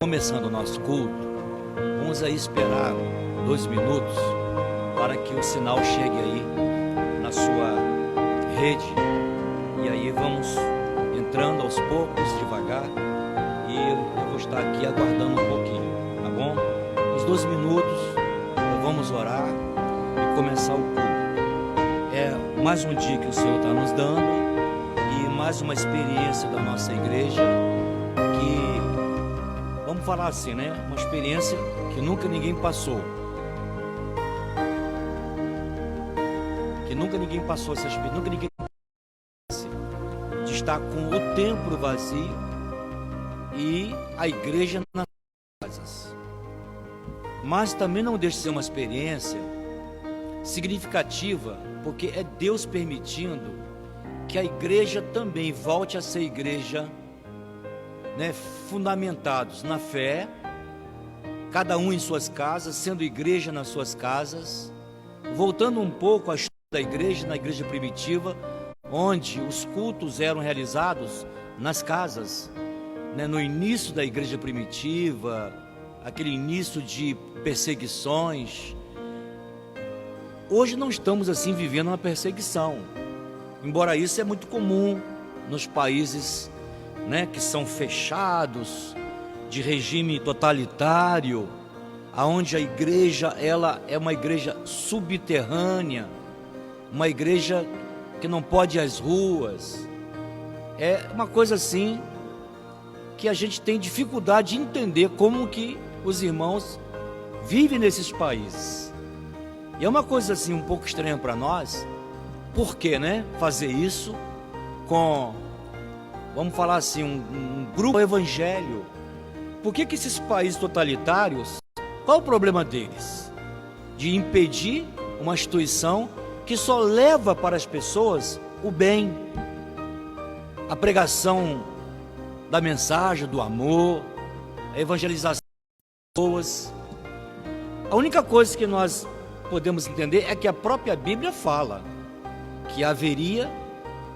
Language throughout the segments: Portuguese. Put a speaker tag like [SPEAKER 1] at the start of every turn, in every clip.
[SPEAKER 1] Começando o nosso culto, vamos aí esperar 2 minutos para que o sinal chegue aí na sua rede. E aí vamos entrando aos poucos, devagar. E eu vou estar aqui aguardando um pouquinho, tá bom? Uns 2 minutos, vamos orar e começar o culto. É mais um dia que o Senhor está nos dando e mais uma experiência da nossa igreja que, vamos falar assim, né? Uma experiência que nunca ninguém passou. Que nunca ninguém passou essa experiência, nunca ninguém de estar com o templo vazio e a igreja nas casas. Mas também não deixa de ser uma experiência significativa, porque é Deus permitindo que a igreja também volte a ser igreja, né, fundamentados na fé, cada um em suas casas, sendo igreja nas suas casas, voltando um pouco à história da igreja, na igreja primitiva, onde os cultos eram realizados nas casas, né, no início da igreja primitiva, aquele início de perseguições. Hoje não estamos assim vivendo uma perseguição, embora isso é muito comum nos países, né, que são fechados, de regime totalitário, aonde a igreja ela é uma igreja subterrânea, uma igreja que não pode ir às ruas. É uma coisa assim que a gente tem dificuldade de entender como que os irmãos vivem nesses países. E é uma coisa assim um pouco estranha para nós. Por que, né, fazer isso com, vamos falar assim, um grupo evangelho? Por que esses países totalitários, qual o problema deles? De impedir uma instituição que só leva para as pessoas o bem, a pregação da mensagem, do amor, a evangelização das pessoas. A única coisa que nós podemos entender é que a própria Bíblia fala que haveria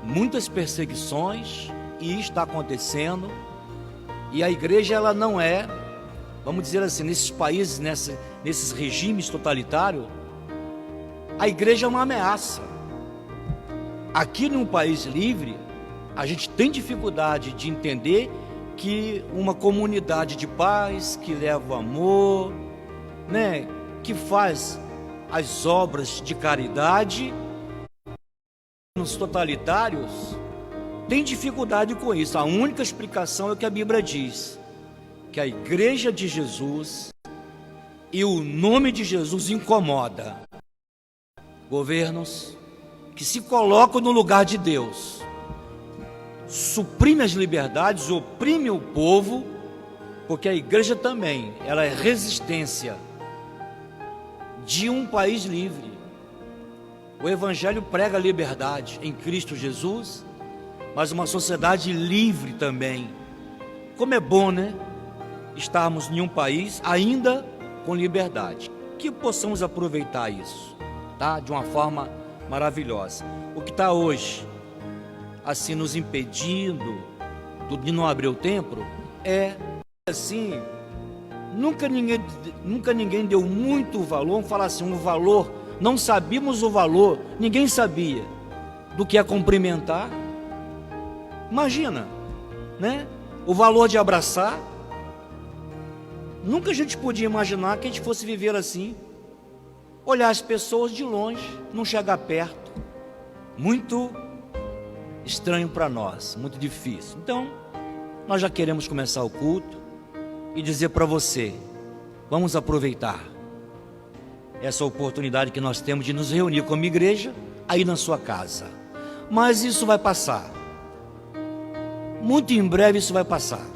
[SPEAKER 1] muitas perseguições, e está acontecendo, e a igreja ela não é, vamos dizer assim, nesses países, nesses regimes totalitários, a igreja é uma ameaça. Aqui num país livre, a gente tem dificuldade de entender que uma comunidade de paz, que leva o amor, né, que faz as obras de caridade, nos totalitários, tem dificuldade com isso. A única explicação é o que a Bíblia diz, que a igreja de Jesus e o nome de Jesus incomoda governos que se colocam no lugar de Deus, suprime as liberdades, oprime o povo, porque a igreja também, ela é resistência de um país livre. O evangelho prega a liberdade em Cristo Jesus, mas uma sociedade livre também. Como é bom, né, estarmos em um país ainda com liberdade, que possamos aproveitar isso, tá, de uma forma maravilhosa. O que está hoje assim nos impedindo de não abrir o templo é assim, nunca ninguém deu muito valor. Vamos falar assim, um valor, não sabíamos o valor, ninguém sabia do que é cumprimentar. Imagina, né, o valor de abraçar. Nunca a gente podia imaginar que a gente fosse viver assim, olhar as pessoas de longe, não chegar perto. Muito estranho para nós, muito difícil. Então, nós já queremos começar o culto e dizer para você, vamos aproveitar essa oportunidade que nós temos de nos reunir como igreja aí na sua casa. Mas isso vai passar, muito em breve isso vai passar.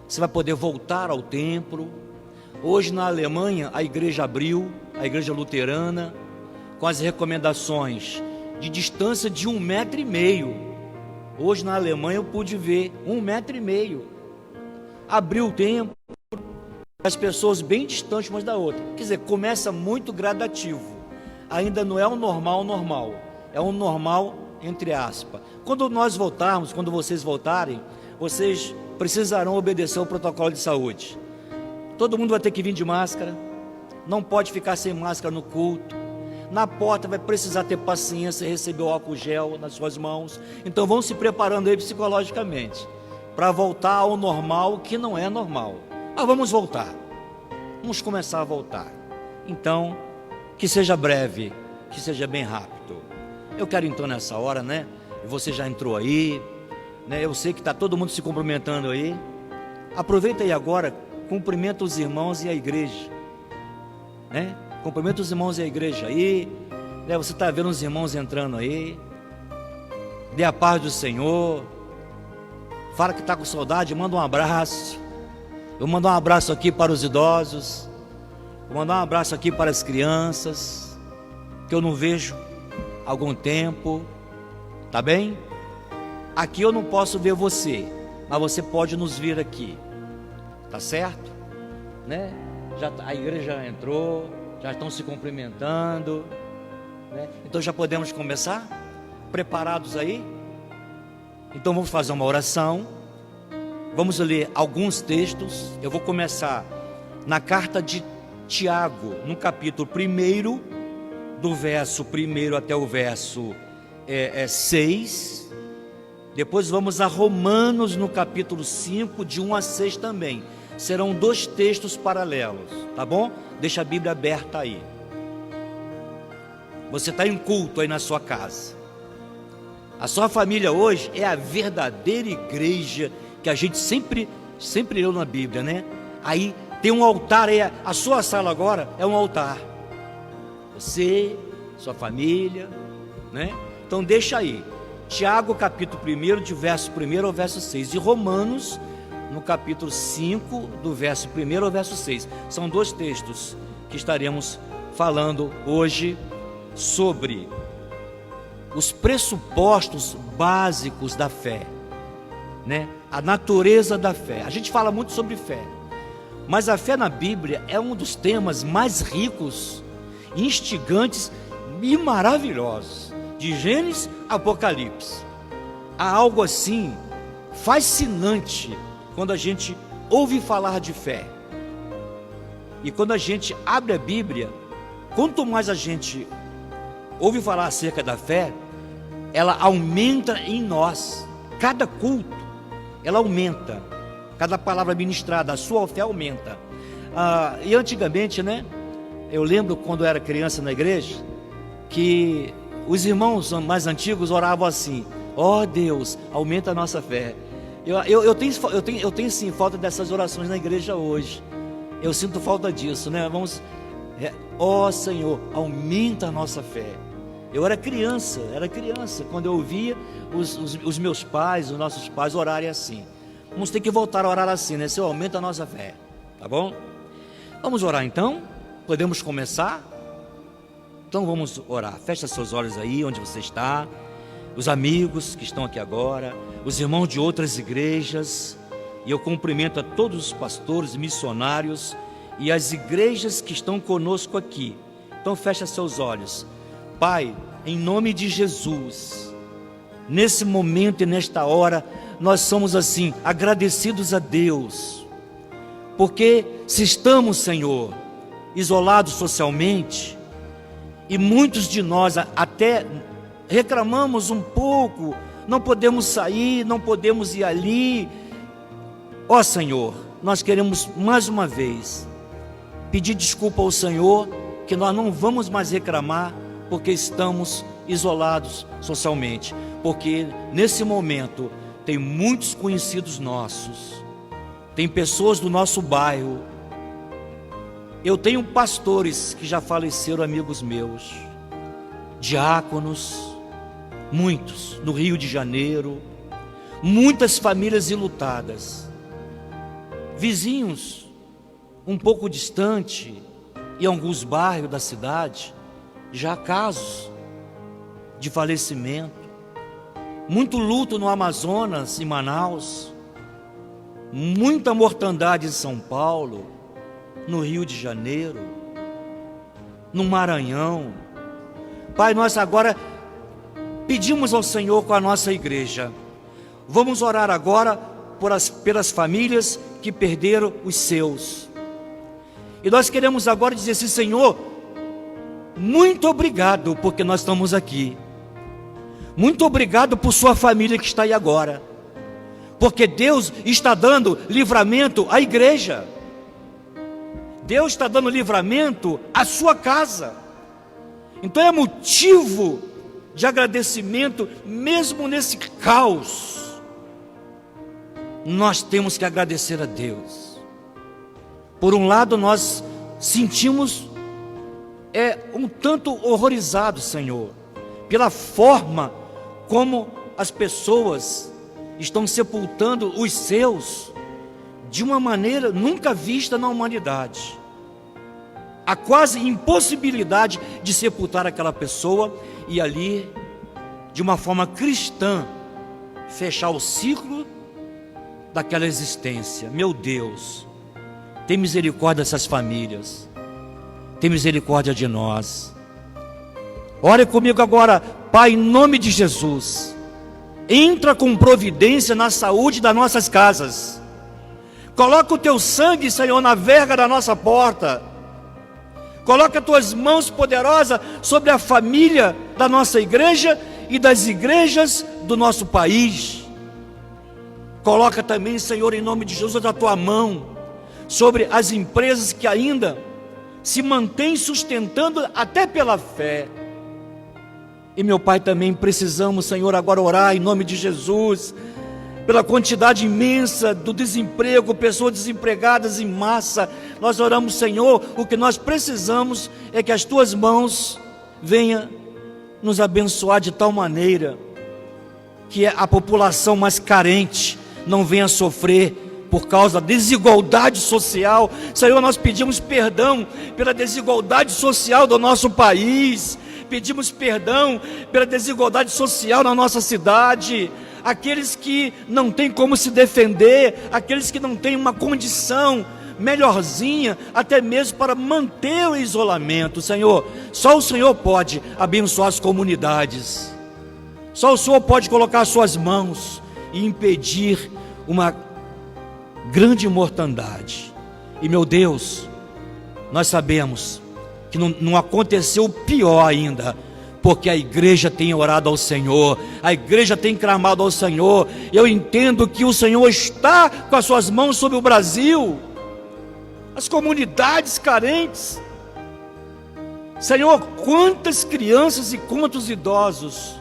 [SPEAKER 1] Você vai poder voltar ao templo. Hoje na Alemanha a igreja abriu, a igreja luterana, com as recomendações de distância de 1,5 metro. Hoje na Alemanha eu pude ver 1,5 metro. Abriu o templo, as pessoas bem distantes umas da outra. Quer dizer, começa muito gradativo. Ainda não é um normal, é um normal entre aspas. Quando nós voltarmos, quando vocês voltarem, vocês precisarão obedecer ao protocolo de saúde. Todo mundo vai ter que vir de máscara. Não pode ficar sem máscara no culto. Na porta vai precisar ter paciência e receber o álcool gel nas suas mãos. Então vão se preparando aí psicologicamente para voltar ao normal, que não é normal. Mas vamos voltar. Vamos começar a voltar. Então, que seja breve, que seja bem rápido. Eu quero então nessa hora, né? Você já entrou aí, né? Eu sei que está todo mundo se cumprimentando aí. Aproveita aí agora, cumprimenta os irmãos e a igreja, né? Cumprimenta os irmãos e a igreja aí, né? Você está vendo os irmãos entrando aí. Dê a paz do Senhor. Fala que está com saudade, manda um abraço. Eu vou mandar um abraço aqui para os idosos. Vou mandar um abraço aqui para as crianças, que eu não vejo há algum tempo. Tá bem? Aqui eu não posso ver você, mas você pode nos ver aqui. Tá certo? Né? A igreja já entrou, já estão se cumprimentando, né? Então já podemos começar? Preparados aí? Então vamos fazer uma oração. Vamos ler alguns textos. Eu vou começar na carta de Tiago, no capítulo 1, do verso 1 até o verso 6. Depois vamos a Romanos, no capítulo 5, de 1 a 6 também. Serão 2 textos paralelos, tá bom? Deixa a Bíblia aberta aí. Você está em culto aí na sua casa. A sua família hoje é a verdadeira igreja que a gente sempre leu na Bíblia, né? Aí tem um altar aí, a sua sala agora é um altar. Você, sua família, né? Então deixa aí. Tiago, capítulo 1, de verso 1 ao verso 6. E Romanos, no capítulo 5, do verso 1 ao verso 6. São 2 textos que estaremos falando hoje sobre os pressupostos básicos da fé, né? A natureza da fé. A gente fala muito sobre fé, mas a fé na Bíblia é um dos temas mais ricos, instigantes e maravilhosos, de Gênesis a Apocalipse. Há algo assim fascinante quando a gente ouve falar de fé. E quando a gente abre a Bíblia, quanto mais a gente ouve falar acerca da fé, ela aumenta em nós. Cada culto, ela aumenta. Cada palavra ministrada, a sua fé aumenta. E antigamente, né? Eu lembro quando eu era criança na igreja, que os irmãos mais antigos oravam assim: ó Deus, aumenta a nossa fé. Eu tenho sim falta dessas orações na igreja hoje. Eu sinto falta disso, né? Ó Senhor, aumenta a nossa fé. Eu era criança quando eu ouvia os meus pais, os nossos pais orarem assim. Vamos ter que voltar a orar assim, né? Senhor, aumenta a nossa fé, tá bom? Vamos orar então? Podemos começar? Então vamos orar. Fecha seus olhos aí onde você está. Os amigos que estão aqui agora, os irmãos de outras igrejas, e eu cumprimento a todos os pastores, missionários e as igrejas que estão conosco aqui. Então fecha seus olhos. Pai, em nome de Jesus, nesse momento e nesta hora, nós somos assim, agradecidos a Deus, porque se estamos, Senhor, isolados socialmente, e muitos de nós até reclamamos um pouco, não podemos sair, não podemos ir ali. Ó Senhor, nós queremos mais uma vez pedir desculpa ao Senhor, que nós não vamos mais reclamar, porque estamos isolados socialmente, porque nesse momento tem muitos conhecidos nossos, tem pessoas do nosso bairro, eu tenho pastores que já faleceram, amigos meus, diáconos, muitos no Rio de Janeiro, muitas famílias enlutadas, vizinhos um pouco distante, em alguns bairros da cidade, já há casos de falecimento, muito luto no Amazonas, em Manaus, muita mortandade em São Paulo, no Rio de Janeiro, no Maranhão. Pai, nós agora pedimos ao Senhor com a nossa igreja, vamos orar agora pelas famílias que perderam os seus, E nós queremos agora dizer assim: Senhor, muito obrigado porque nós estamos aqui. Muito obrigado por sua família que está aí agora, porque Deus está dando livramento à igreja. Deus está dando livramento à sua casa. Então é motivo de agradecimento, mesmo nesse caos. Nós temos que agradecer a Deus. Por um lado, nós sentimos um tanto horrorizados, Senhor, pela forma como as pessoas estão sepultando os seus de uma maneira nunca vista na humanidade. Há quase impossibilidade de sepultar aquela pessoa e ali, de uma forma cristã, fechar o ciclo daquela existência. Meu Deus, tem misericórdia dessas famílias, tem misericórdia de nós. Ore comigo agora, Pai, em nome de Jesus. Entra com providência na saúde das nossas casas. Coloca o teu sangue, Senhor, na verga da nossa porta. Coloca as tuas mãos poderosas sobre a família da nossa igreja e das igrejas do nosso país. Coloca também, Senhor, em nome de Jesus, a tua mão sobre as empresas que ainda se mantêm sustentando até pela fé. E meu Pai, também precisamos, Senhor, agora orar em nome de Jesus pela quantidade imensa do desemprego, pessoas desempregadas em massa. Nós oramos, Senhor, o que nós precisamos é que as tuas mãos venham nos abençoar de tal maneira que a população mais carente não venha sofrer por causa da desigualdade social. Senhor, nós pedimos perdão pela desigualdade social do nosso país, pedimos perdão pela desigualdade social na nossa cidade. Aqueles que não têm como se defender, aqueles que não têm uma condição melhorzinha, até mesmo para manter o isolamento. Senhor, só o Senhor pode abençoar as comunidades, só o Senhor pode colocar as suas mãos e impedir uma grande mortandade. E meu Deus, nós sabemos que não aconteceu o pior ainda, porque a igreja tem orado ao Senhor, a igreja tem clamado ao Senhor. Eu entendo que o Senhor está com as suas mãos sobre o Brasil, as comunidades carentes. Senhor, quantas crianças e quantos idosos,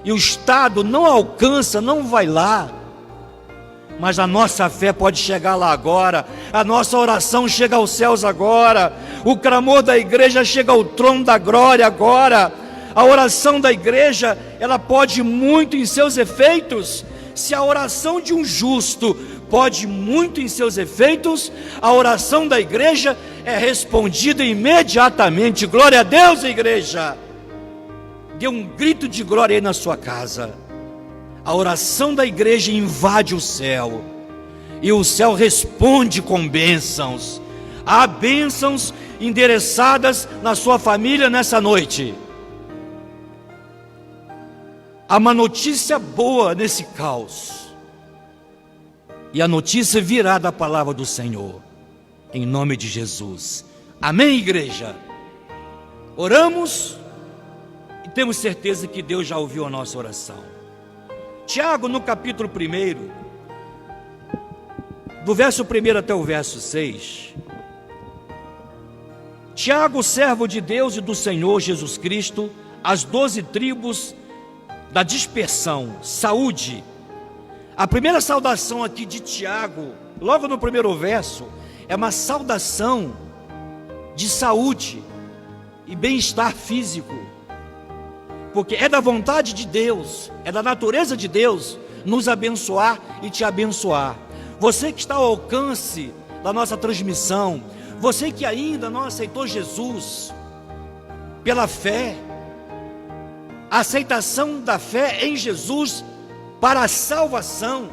[SPEAKER 1] e o Estado não alcança, não vai lá, mas a nossa fé pode chegar lá agora, a nossa oração chega aos céus agora, o clamor da igreja chega ao trono da glória agora. A oração da igreja, ela pode muito em seus efeitos. Se a oração de um justo pode muito em seus efeitos, a oração da igreja é respondida imediatamente. Glória a Deus, igreja. Dê um grito de glória aí na sua casa. A oração da igreja invade o céu, e o céu responde com bênçãos. Há bênçãos endereçadas na sua família nessa noite. Há uma notícia boa nesse caos, e a notícia virá da palavra do Senhor, em nome de Jesus. Amém, igreja? Oramos e temos certeza que Deus já ouviu a nossa oração. Tiago, no capítulo 1, do verso 1 até o verso 6, Tiago, servo de Deus e do Senhor Jesus Cristo, as 12 tribos da dispersão, saúde. A primeira saudação aqui de Tiago, logo no primeiro verso, é uma saudação de saúde e bem-estar físico, porque é da vontade de Deus, é da natureza de Deus nos abençoar e te abençoar. Você que está ao alcance da nossa transmissão, você que ainda não aceitou Jesus pela fé, a aceitação da fé em Jesus para a salvação,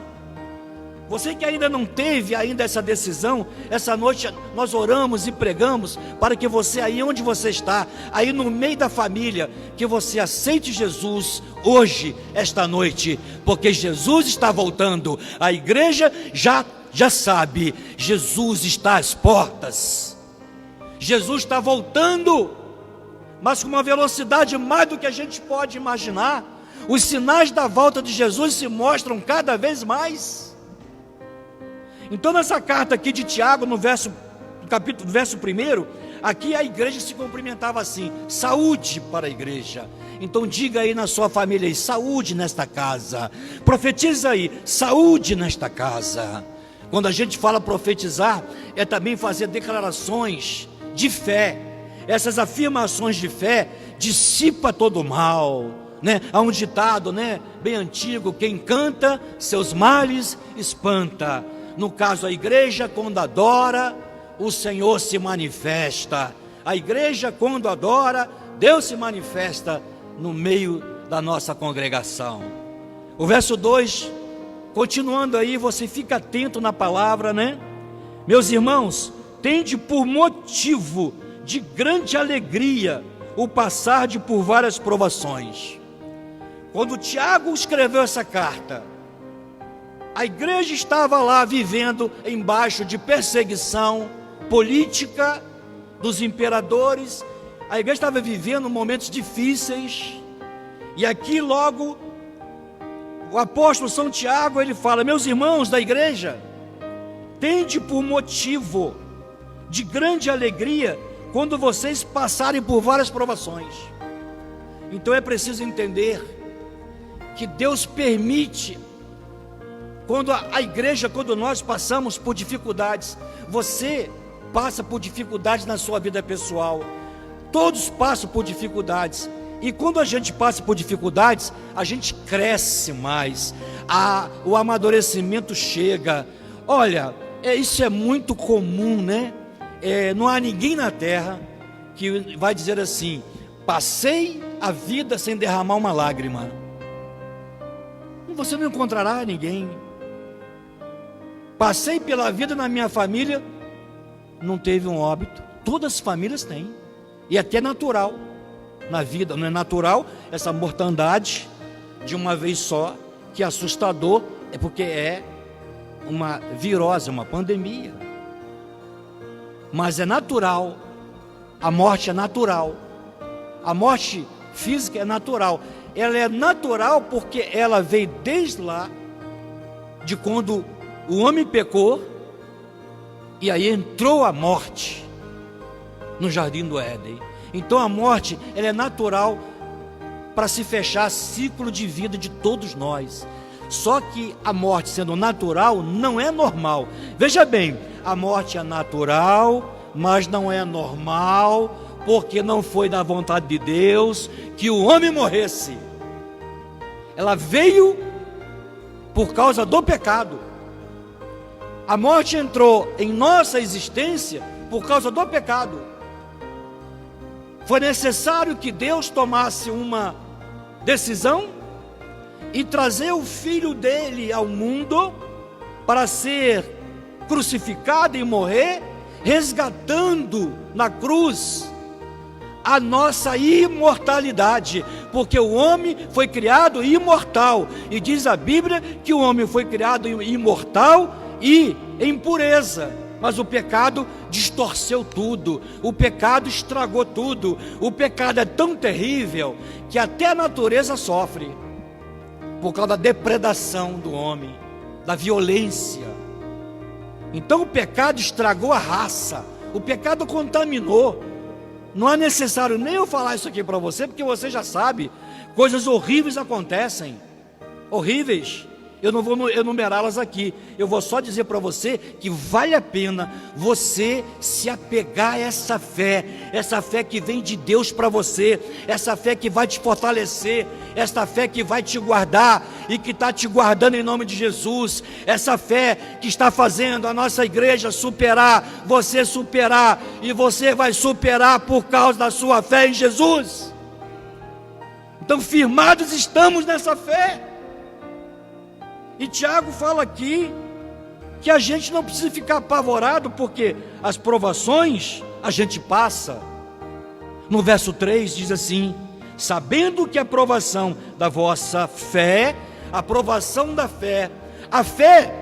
[SPEAKER 1] você que ainda não teve ainda essa decisão, essa noite nós oramos e pregamos para que você aí onde você está, aí no meio da família, que você aceite Jesus hoje, esta noite, porque Jesus está voltando. A igreja já sabe, Jesus está às portas. Jesus está voltando, mas com uma velocidade mais do que a gente pode imaginar. Os sinais da volta de Jesus se mostram cada vez mais. Então, nessa carta aqui de Tiago, no verso 1, aqui a igreja se cumprimentava assim: saúde para a igreja. Então diga aí na sua família aí, saúde nesta casa. Profetiza aí, saúde nesta casa. Quando a gente fala profetizar, é também fazer declarações de fé. Essas afirmações de fé dissipa todo o mal, né? Há um ditado, né, bem antigo: quem canta seus males espanta. No caso, a igreja, quando adora, o Senhor se manifesta. A igreja, quando adora, Deus se manifesta no meio da nossa congregação. O verso 2, continuando aí, você fica atento na palavra, né? Meus irmãos, tende por motivo de grande alegria o passar por várias provações. Quando Tiago escreveu essa carta, a igreja estava lá vivendo embaixo de perseguição política dos imperadores. A igreja estava vivendo momentos difíceis. E aqui logo o apóstolo São Tiago, ele fala: meus irmãos da igreja, tende por motivo de grande alegria quando vocês passarem por várias provações. Então é preciso entender que Deus permite, quando a igreja, quando nós passamos por dificuldades. Você passa por dificuldades na sua vida pessoal, todos passam por dificuldades, e quando a gente passa por dificuldades, a gente cresce mais, o amadurecimento chega. Olha, isso é muito comum, né? Não há ninguém na terra que vai dizer assim: passei a vida sem derramar uma lágrima. Você não encontrará ninguém. Passei pela vida na minha família, não teve um óbito. Todas as famílias têm, e até natural. Na vida não é natural essa mortandade de uma vez só, que é assustador, é porque é uma virose, uma pandemia. Mas é natural, a morte é natural, a morte física é natural. Ela é natural porque ela veio desde lá, de quando o homem pecou, e aí entrou a morte no jardim do Éden. Então a morte, ela é natural para se fechar ciclo de vida de todos nós. Só que a morte, sendo natural, não é normal. Veja bem, a morte é natural, mas não é normal, porque não foi da vontade de Deus que o homem morresse. Ela veio por causa do pecado. A morte entrou em nossa existência por causa do pecado. Foi necessário que Deus tomasse uma decisão e trazer o filho dele ao mundo para ser crucificado e morrer, resgatando na cruz a nossa imortalidade, porque o homem foi criado imortal, e diz a Bíblia que o homem foi criado imortal e em pureza, mas o pecado distorceu tudo, o pecado estragou tudo. O pecado é tão terrível que até a natureza sofre, por causa da depredação do homem, da violência. Então o pecado estragou a raça, o pecado contaminou. Não é necessário nem eu falar isso aqui para você, porque você já sabe, coisas horríveis acontecem, horríveis. Eu não vou enumerá-las aqui, eu vou só dizer para você que vale a pena você se apegar a essa fé que vem de Deus para você, essa fé que vai te fortalecer, essa fé que vai te guardar e que está te guardando em nome de Jesus, essa fé que está fazendo a nossa igreja superar, você superar, e você vai superar por causa da sua fé em Jesus. Então, firmados estamos nessa fé. E Tiago fala aqui que a gente não precisa ficar apavorado, porque as provações a gente passa. No verso 3 diz assim: sabendo que a provação da vossa fé, a provação da fé, a fé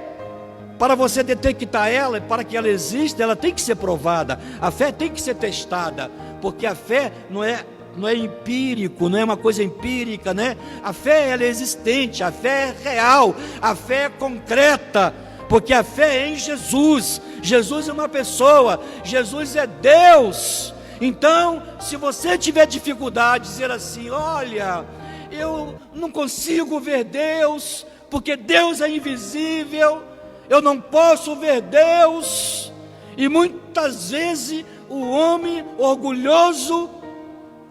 [SPEAKER 1] para você detectar ela, para que ela exista, ela tem que ser provada. A fé tem que ser testada, porque a fé não é empírico, não é uma coisa empírica, né? A fé, ela é existente, a fé é real, a fé é concreta, porque a fé é em Jesus. Jesus é uma pessoa, Jesus é Deus. Então, se você tiver dificuldade de dizer assim: olha, eu não consigo ver Deus, porque Deus é invisível, eu não posso ver Deus. E muitas vezes o homem orgulhoso,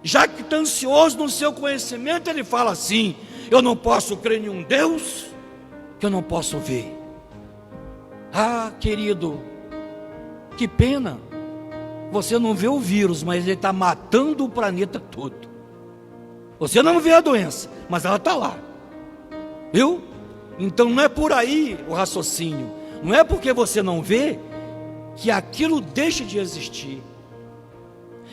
[SPEAKER 1] jactancioso no seu conhecimento, ele fala assim: eu não posso crer em um Deus que eu não posso ver. Ah, querido, que pena, você não vê o vírus, mas ele está matando o planeta todo. Você não vê a doença, mas ela está lá, viu? Então não é por aí o raciocínio, não é porque você não vê que aquilo deixa de existir.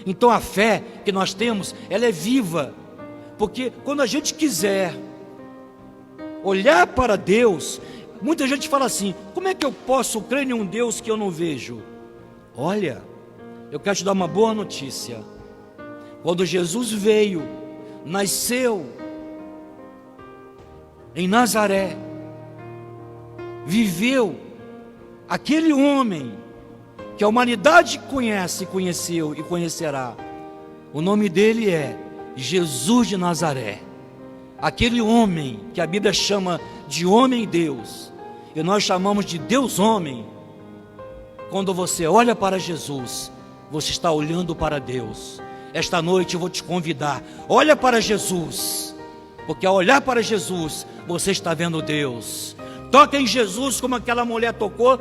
[SPEAKER 1] Então a fé que nós temos, ela é viva, porque quando a gente quiser olhar para Deus, muita gente fala assim: como é que eu posso crer em um Deus que eu não vejo? Olha, eu quero te dar uma boa notícia. Quando Jesus veio, nasceu em Nazaré, viveu, aquele homem que a humanidade conhece, conheceu e conhecerá, o nome dele é Jesus de Nazaré. Aquele homem que a Bíblia chama de homem-deus, e nós chamamos de Deus-homem. Quando você olha para Jesus, você está olhando para Deus. Esta noite eu vou te convidar: olha para Jesus, porque ao olhar para Jesus, você está vendo Deus. Toca em Jesus como aquela mulher tocou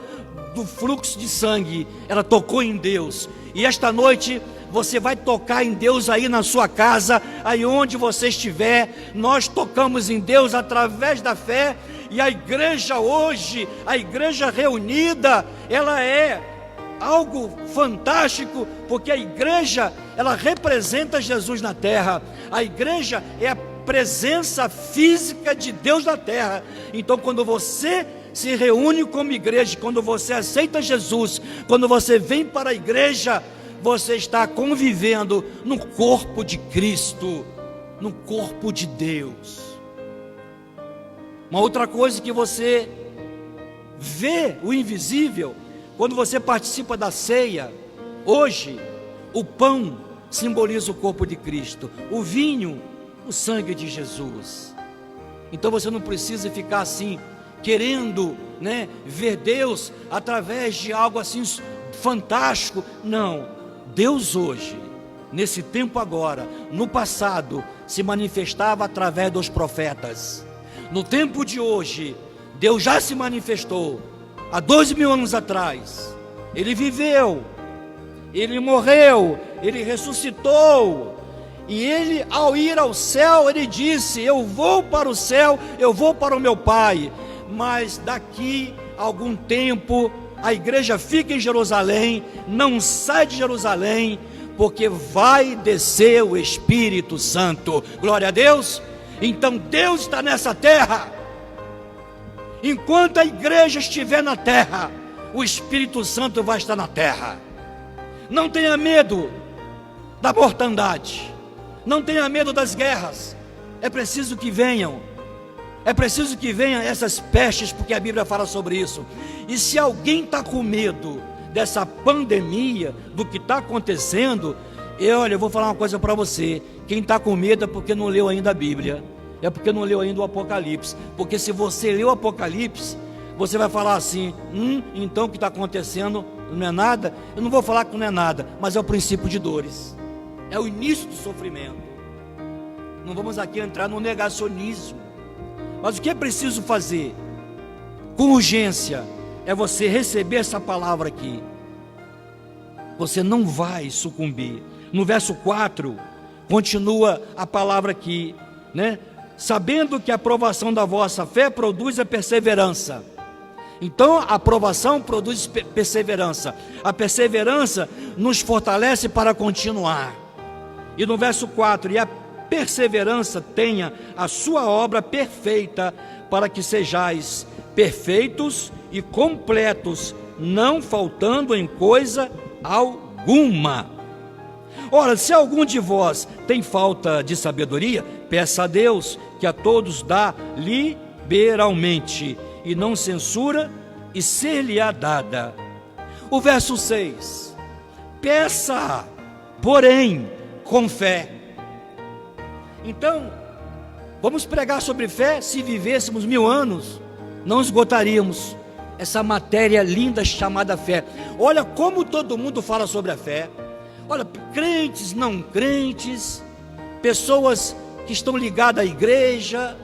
[SPEAKER 1] do fluxo de sangue, ela tocou em Deus. E esta noite você vai tocar em Deus aí na sua casa, aí onde você estiver. Nós tocamos em Deus através da fé. E a igreja hoje, a igreja reunida, ela é algo fantástico, porque a igreja, ela representa Jesus na terra. A igreja é a presença física de Deus na terra. Então quando você se reúne como igreja, quando você aceita Jesus, quando você vem para a igreja, você está convivendo no corpo de Cristo, no corpo de Deus. Uma outra coisa que você vê o invisível, quando você participa da ceia. Hoje, o pão simboliza o corpo de Cristo, o vinho, o sangue de Jesus. Então você não precisa ficar assim, querendo, ver Deus através de algo assim fantástico. Não, Deus hoje, nesse tempo agora, no passado, se manifestava através dos profetas. No tempo de hoje, Deus já se manifestou. Há 12.000 anos atrás, Ele viveu, Ele morreu, Ele ressuscitou. E Ele, ao ir ao céu, Ele disse: eu vou para o céu, eu vou para o meu Pai. Mas daqui a algum tempo, a igreja fica em Jerusalém, não sai de Jerusalém, porque vai descer o Espírito Santo. Glória a Deus. Então Deus está nessa terra. Enquanto a igreja estiver na terra, o Espírito Santo vai estar na terra. Não tenha medo da mortandade, não tenha medo das guerras. É preciso que venham, é preciso que venham essas pestes, porque a Bíblia fala sobre isso. E se alguém está com medo dessa pandemia, do que está acontecendo, eu vou falar uma coisa para você: quem está com medo é porque não leu ainda a Bíblia, é porque não leu ainda o Apocalipse. Porque se você leu o Apocalipse, você vai falar assim: então o que está acontecendo não é nada. Eu não vou falar que não é nada, mas é o princípio de dores, é o início do sofrimento. Não vamos aqui entrar no negacionismo, mas o que é preciso fazer com urgência é você receber essa palavra aqui. Você não vai sucumbir. No verso 4, continua a palavra aqui, sabendo que a aprovação da vossa fé produz a perseverança. Então a aprovação produz perseverança. A perseverança nos fortalece para continuar. E no verso 4, e a perseverança tenha a sua obra perfeita, para que sejais perfeitos e completos, não faltando em coisa alguma. Ora, se algum de vós tem falta de sabedoria, peça a Deus, que a todos dá liberalmente, e não censura, e ser-lhe-á dada. O verso 6: peça, porém, com fé. Então, vamos pregar sobre fé. Se vivêssemos 1000 anos, não esgotaríamos essa matéria linda chamada fé. Olha como todo mundo fala sobre a fé. Olha, crentes, não crentes, pessoas que estão ligadas à igreja,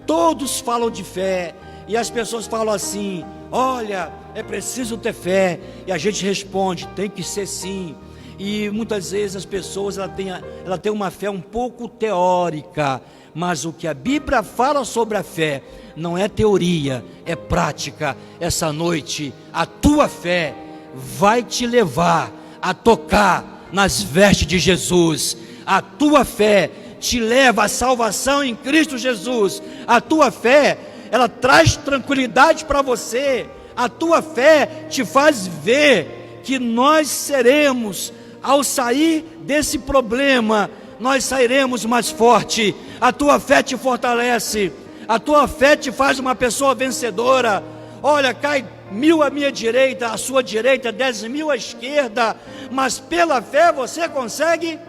[SPEAKER 1] todos falam de fé. E as pessoas falam assim: olha, é preciso ter fé. E a gente responde: tem que ser sim. E muitas vezes as pessoas ela tem uma fé um pouco teórica, mas o que a Bíblia fala sobre a fé não é teoria, é prática. Essa noite a tua fé vai te levar a tocar nas vestes de Jesus. A tua fé te leva à salvação em Cristo Jesus. A tua fé, ela traz tranquilidade para você. A tua fé te faz ver que nós seremos, ao sair desse problema, nós sairemos mais forte. A tua fé te fortalece. A tua fé te faz uma pessoa vencedora. Olha, cai 1000 à minha direita, à sua direita, 10.000 à esquerda, mas pela fé você consegue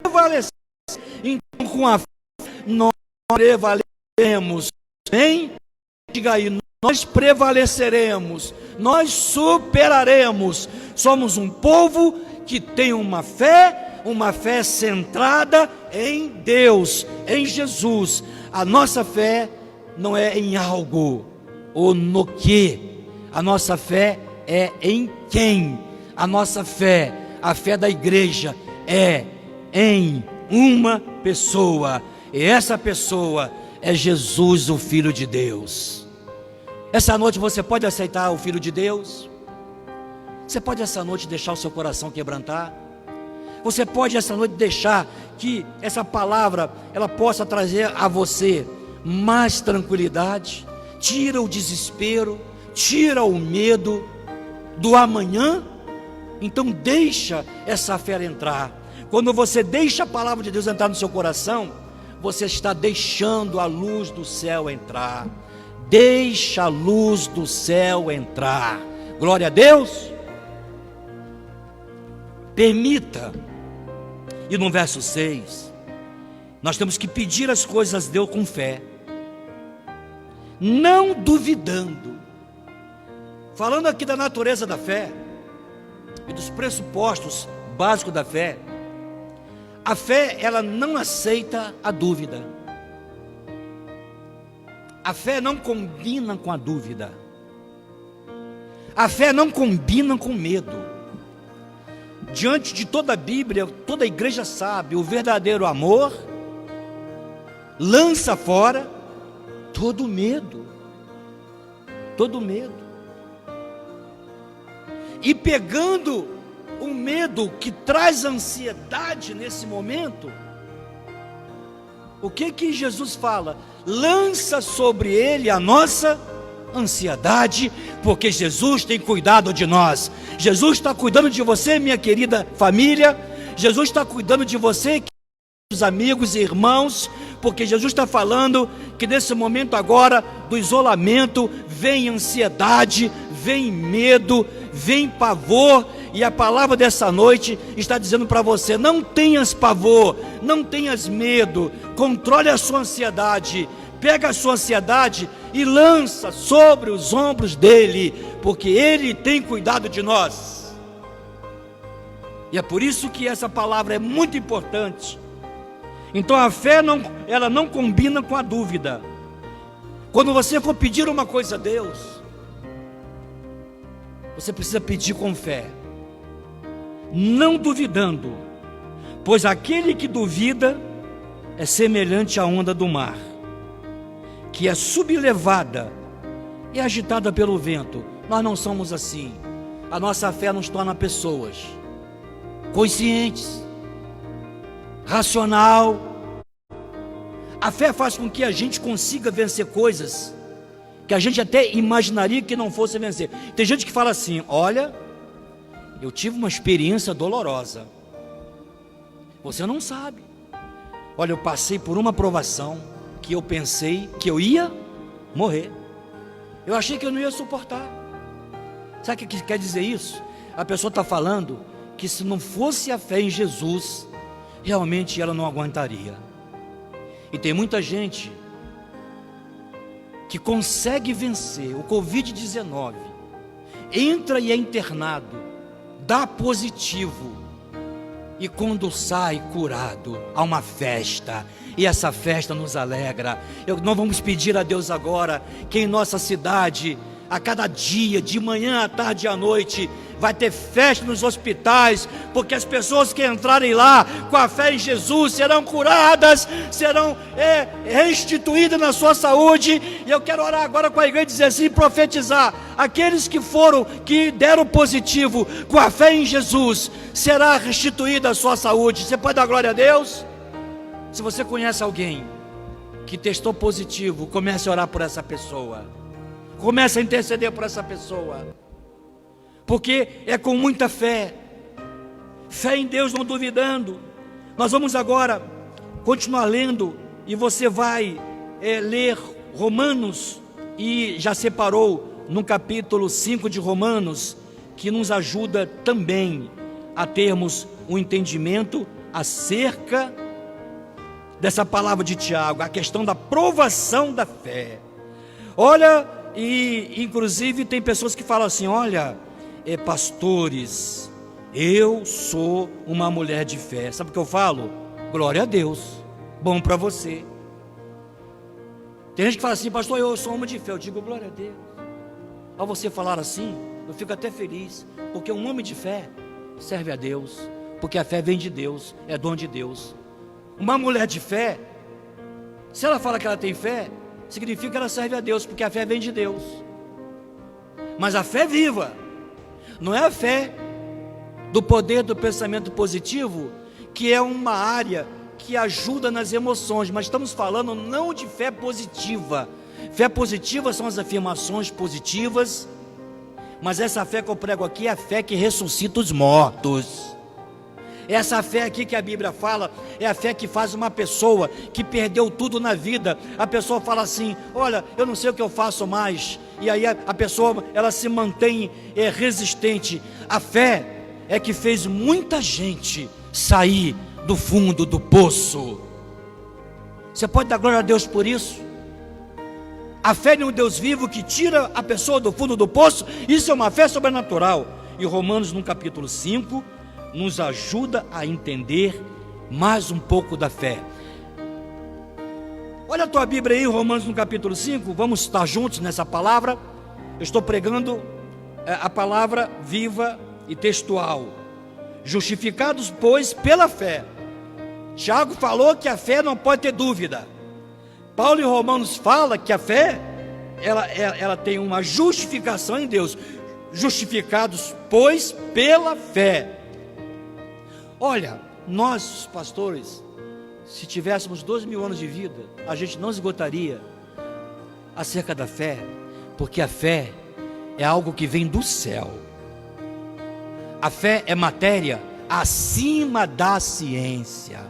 [SPEAKER 1] prevalecer. Então, com a fé, nós prevaleceremos. Hein? Diga aí: nós prevaleceremos, nós superaremos. Somos um povo que tem uma fé centrada em Deus, em Jesus. A nossa fé não é em algo ou no que. A nossa fé é em quem? A nossa fé, a fé da igreja, é em uma pessoa. E essa pessoa é Jesus, o Filho de Deus. Essa noite você pode aceitar o Filho de Deus? Você pode essa noite deixar o seu coração quebrantar? Você pode essa noite deixar que essa palavra ela possa trazer a você mais tranquilidade? Tira o desespero, tira o medo do amanhã. Então deixa essa fé entrar. Quando você deixa a palavra de Deus entrar no seu coração, você está deixando a luz do céu entrar. Deixa a luz do céu entrar. Glória a Deus. Permita. E no verso 6, nós temos que pedir as coisas a Deus com fé, não duvidando. Falando aqui da natureza da fé e dos pressupostos básicos da fé, a fé, ela não aceita a dúvida. A fé não combina com a dúvida. A fé não combina com medo. Diante de toda a Bíblia, toda a igreja sabe, o verdadeiro amor lança fora todo medo. Todo medo. E pegando o medo que traz ansiedade nesse momento, o que Jesus fala? Lança sobre ele a nossa ansiedade, porque Jesus tem cuidado de nós. Jesus está cuidando de você, minha querida família. Jesus está cuidando de você, queridos amigos e irmãos, porque Jesus está falando que nesse momento agora do isolamento vem ansiedade, vem medo, vem pavor. E a palavra dessa noite está dizendo para você: não tenhas pavor, não tenhas medo, controle a sua ansiedade. Pega a sua ansiedade e lança sobre os ombros dele, porque ele tem cuidado de nós. E é por isso que essa palavra é muito importante. Então a fé ela não combina com a dúvida. Quando você for pedir uma coisa a Deus, você precisa pedir com fé, não duvidando, pois aquele que duvida é semelhante à onda do mar, que é sublevada e agitada pelo vento. Nós não somos assim. A nossa fé nos torna pessoas conscientes, racional. A fé faz com que a gente consiga vencer coisas que a gente até imaginaria que não fosse vencer. Tem gente que fala assim: olha, eu tive uma experiência dolorosa. Você não sabe. Olha, eu passei por uma provação que eu pensei que eu ia morrer. Eu achei que eu não ia suportar. Sabe o que quer dizer isso? A pessoa está falando que se não fosse a fé em Jesus, realmente ela não aguentaria. E tem muita gente que consegue vencer o Covid-19, entra e é internado, dá positivo, e quando sai curado, há uma festa, e essa festa nos alegra. Nós vamos pedir a Deus agora que em nossa cidade, a cada dia, de manhã à tarde e à noite, vai ter festa nos hospitais, porque as pessoas que entrarem lá com a fé em Jesus serão curadas, serão restituídas na sua saúde. E eu quero orar agora com a igreja e dizer assim, profetizar: aqueles que deram positivo com a fé em Jesus, será restituída a sua saúde. Você pode dar glória a Deus? Se você conhece alguém que testou positivo, comece a orar por essa pessoa, comece a interceder por essa pessoa, porque é com muita fé em Deus, não duvidando. Nós vamos agora continuar lendo, e você vai ler Romanos, e já separou no capítulo 5 de Romanos, que nos ajuda também a termos um entendimento acerca dessa palavra de Tiago, a questão da provação da fé. Olha, e inclusive tem pessoas que falam assim: olha, pastores, eu sou uma mulher de fé. Sabe o que eu falo? Glória a Deus, bom para você. Tem gente que fala assim: pastor, eu sou homem de fé. Eu digo glória a Deus. Ao você falar assim, eu fico até feliz, porque um homem de fé serve a Deus, porque a fé vem de Deus, é dom de Deus. Uma mulher de fé, se ela fala que ela tem fé, significa que ela serve a Deus, porque a fé vem de Deus. Mas a fé viva não é a fé do poder do pensamento positivo, que é uma área que ajuda nas emoções, mas estamos falando não de fé positiva. Fé positiva são as afirmações positivas, mas essa fé que eu prego aqui é a fé que ressuscita os mortos. Essa fé aqui que a Bíblia fala é a fé que faz uma pessoa que perdeu tudo na vida. A pessoa fala assim: olha, eu não sei o que eu faço mais. E aí a pessoa, ela se mantém resistente. A fé é que fez muita gente sair do fundo do poço. Você pode dar glória a Deus por isso? A fé em um Deus vivo que tira a pessoa do fundo do poço, isso é uma fé sobrenatural. E Romanos no capítulo 5 nos ajuda a entender mais um pouco da fé. Olha a tua Bíblia aí, Romanos no capítulo 5, vamos estar juntos nessa palavra. Eu estou pregando a palavra viva e textual. Justificados, pois, pela fé. Tiago falou que a fé não pode ter dúvida. Paulo em Romanos fala que a fé, ela tem uma justificação em Deus. Justificados, pois, pela fé. Olha, nós pastores, se tivéssemos 2.000 anos de vida, a gente não esgotaria acerca da fé, porque a fé é algo que vem do céu. A fé é matéria acima da ciência.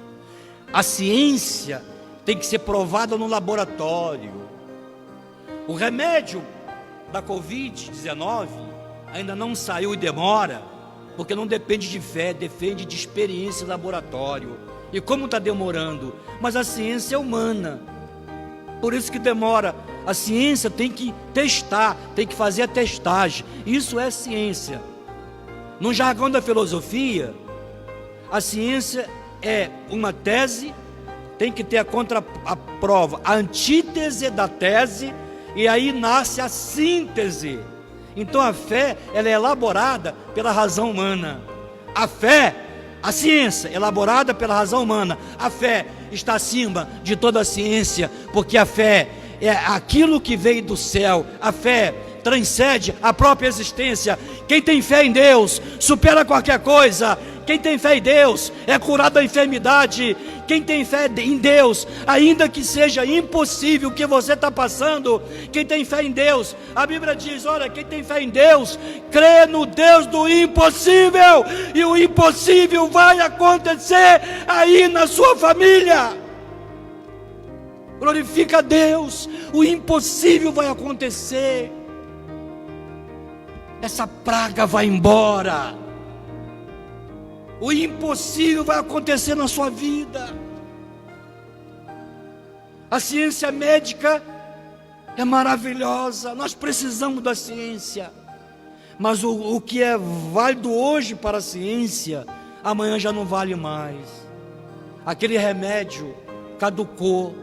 [SPEAKER 1] A ciência tem que ser provada no laboratório. O remédio da Covid-19 ainda não saiu e demora, porque não depende de fé, depende de experiência em laboratório. E como está demorando? Mas a ciência é humana, por isso que demora. A ciência tem que testar, tem que fazer a testagem. Isso é ciência. No jargão da filosofia, a ciência é uma tese, tem que ter a prova, a antítese da tese, e aí nasce a síntese. Então a fé, ela é elaborada pela razão humana. A fé, a ciência, elaborada pela razão humana. A fé está acima de toda a ciência, porque a fé é aquilo que veio do céu. A fé transcende a própria existência. Quem tem fé em Deus supera qualquer coisa. Quem tem fé em Deus é curado da enfermidade. Quem tem fé em Deus, ainda que seja impossível o que você está passando, quem tem fé em Deus, a Bíblia diz, olha, quem tem fé em Deus, crê no Deus do impossível, e o impossível vai acontecer aí na sua família. Glorifica a Deus, o impossível vai acontecer. Essa praga vai embora. O impossível vai acontecer na sua vida. A ciência médica é maravilhosa, nós precisamos da ciência. Mas o que é válido hoje para a ciência, amanhã já não vale mais. Aquele remédio caducou,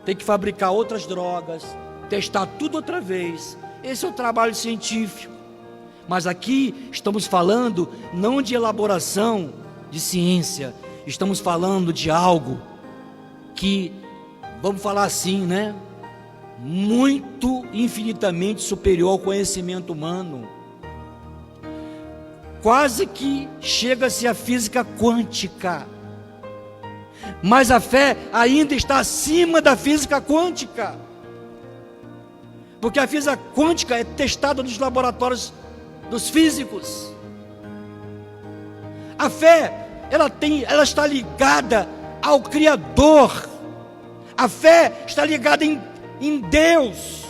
[SPEAKER 1] tem que fabricar outras drogas, testar tudo outra vez. Esse é o trabalho científico. Mas aqui estamos falando não de elaboração de ciência, estamos falando de algo que, vamos falar assim, né? Muito infinitamente superior ao conhecimento humano. Quase que chega-se à física quântica. Mas a fé ainda está acima da física quântica. Porque a física quântica é testada nos laboratórios dos físicos. A fé, ela está ligada ao Criador. A fé está ligada em Deus.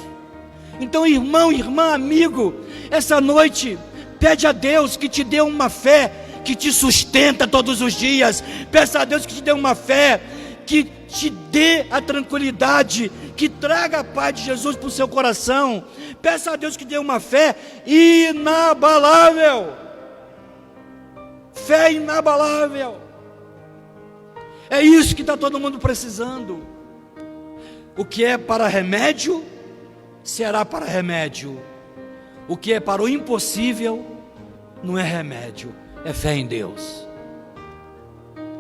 [SPEAKER 1] Então, irmão, irmã, amigo, essa noite, pede a Deus que te dê uma fé que te sustenta todos os dias. Peça a Deus que te dê uma fé que te dê a tranquilidade, que traga a paz de Jesus para o seu coração. Peça a Deus que dê uma fé inabalável. Fé inabalável. É isso que está todo mundo precisando. O que é para remédio, será para remédio. O que é para o impossível, não é remédio, é fé em Deus.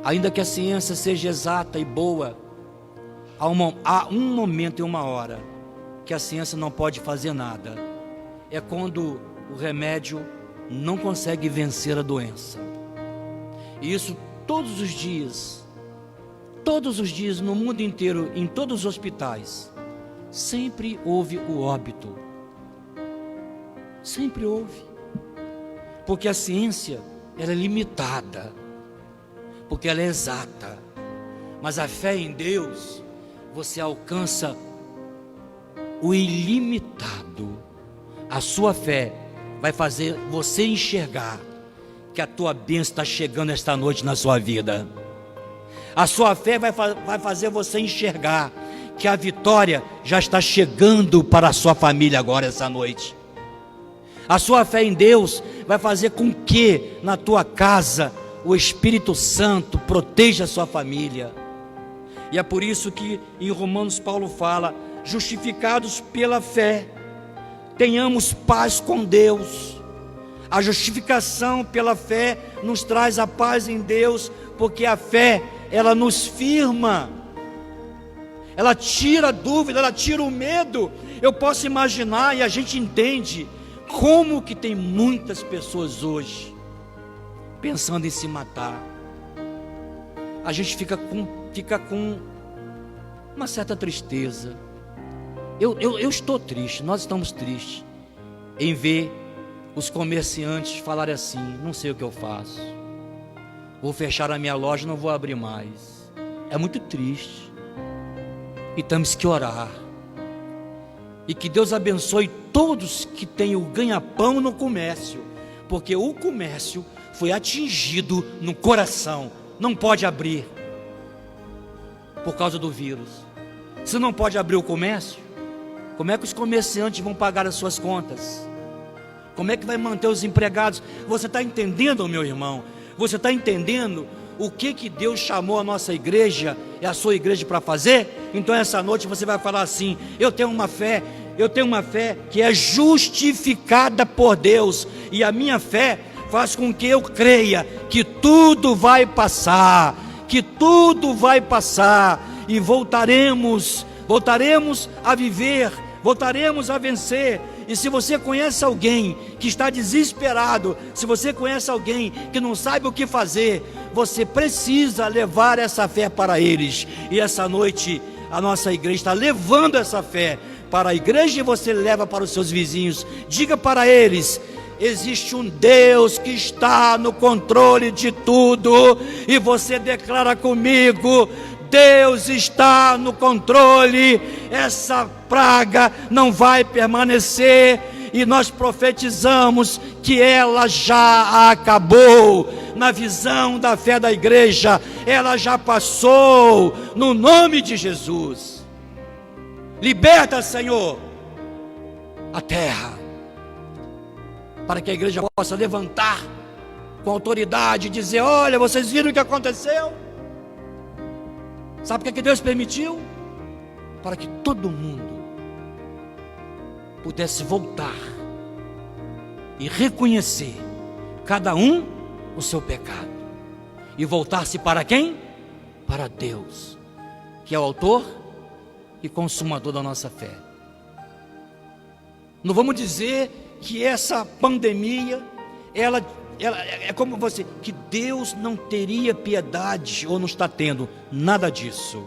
[SPEAKER 1] Ainda que a ciência seja exata e boa, há um momento e uma hora que a ciência não pode fazer nada. É quando o remédio não consegue vencer a doença. E isso todos os dias no mundo inteiro, em todos os hospitais, sempre houve o óbito. Sempre houve. Porque a ciência, ela é limitada, porque ela é exata. Mas a fé em Deus, você alcança o ilimitado. A sua fé vai fazer você enxergar que a tua bênção está chegando esta noite na sua vida. A sua fé vai fazer você enxergar que a vitória já está chegando para a sua família agora essa noite. A sua fé em Deus vai fazer com que na tua casa o Espírito Santo proteja a sua família. E é por isso que em Romanos Paulo fala: justificados pela fé, tenhamos paz com Deus. A justificação pela fé nos traz a paz em Deus, porque a fé, ela nos firma, ela tira a dúvida, ela tira o medo. Eu posso imaginar, e a gente entende, como que tem muitas pessoas hoje pensando em se matar. A gente fica com uma certa tristeza. Eu estou triste, nós estamos tristes em ver os comerciantes falarem assim: não sei o que eu faço, vou fechar a minha loja, não vou abrir mais. É muito triste. E temos que orar, e que Deus abençoe todos que têm o ganha-pão no comércio, porque o comércio foi atingido no coração, não pode abrir por causa do vírus. Se não pode abrir o comércio, como é que os comerciantes vão pagar as suas contas? Como é que vai manter os empregados? Você está entendendo, meu irmão? Você está entendendo o que Deus chamou a nossa igreja e a sua igreja para fazer? Então essa noite você vai falar assim: eu tenho uma fé que é justificada por Deus, e a minha fé faz com que eu creia que tudo vai passar, e voltaremos a viver, voltaremos a vencer, E se você conhece alguém que está desesperado, se você conhece alguém que não sabe o que fazer, você precisa levar essa fé para eles. E essa noite a nossa igreja está levando essa fé para a igreja, e você leva para os seus vizinhos. Diga para eles: existe um Deus que está no controle de tudo. E você declara comigo: Deus está no controle, essa praga não vai permanecer, e nós profetizamos que ela já acabou. Na visão da fé da igreja, ela já passou, no nome de Jesus. Liberta, Senhor, a terra, para que a igreja possa levantar com autoridade e dizer: olha, vocês viram o que aconteceu? Sabe o que Deus permitiu? Para que todo mundo pudesse voltar e reconhecer, cada um, o seu pecado, e voltar-se para quem? Para Deus, que é o autor e consumador da nossa fé. Não vamos dizer que essa pandemia, ela é como você, que Deus não teria piedade ou não está tendo, nada disso.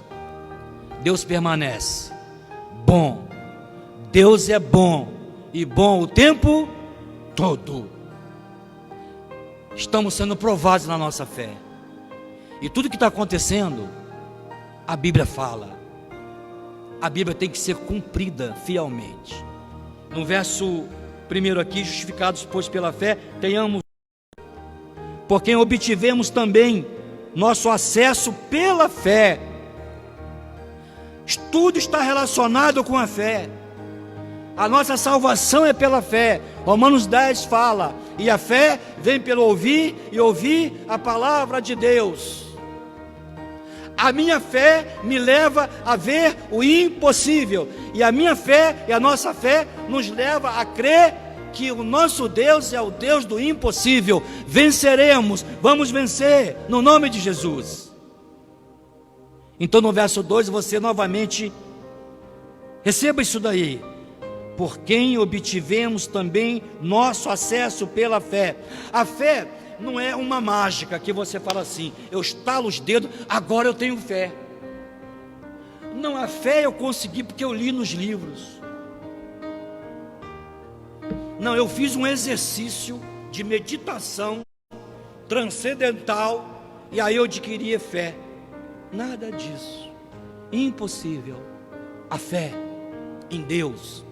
[SPEAKER 1] Deus permanece bom. Deus é bom, e bom o tempo todo. Estamos sendo provados na nossa fé, e tudo que está acontecendo, a Bíblia fala, a Bíblia tem que ser cumprida fielmente. No verso 1 aqui: justificados pois pela fé, tenhamos por quem obtivemos também nosso acesso pela fé. Tudo está relacionado com a fé. A nossa salvação é pela fé. Romanos 10 fala: e a fé vem pelo ouvir, e ouvir a palavra de Deus. A minha fé me leva a ver o impossível, e a minha fé e a nossa fé nos leva a crer que o nosso Deus é o Deus do impossível. Venceremos, vamos vencer, no nome de Jesus. Então no verso 2 você novamente receba isso daí: por quem obtivemos também nosso acesso pela fé. A fé não é uma mágica que você fala assim: eu estalo os dedos, agora eu tenho fé. Não, a fé eu consegui porque eu li nos livros. Não, eu fiz um exercício de meditação transcendental e aí eu adquiri fé. Nada disso, impossível. A fé em Deus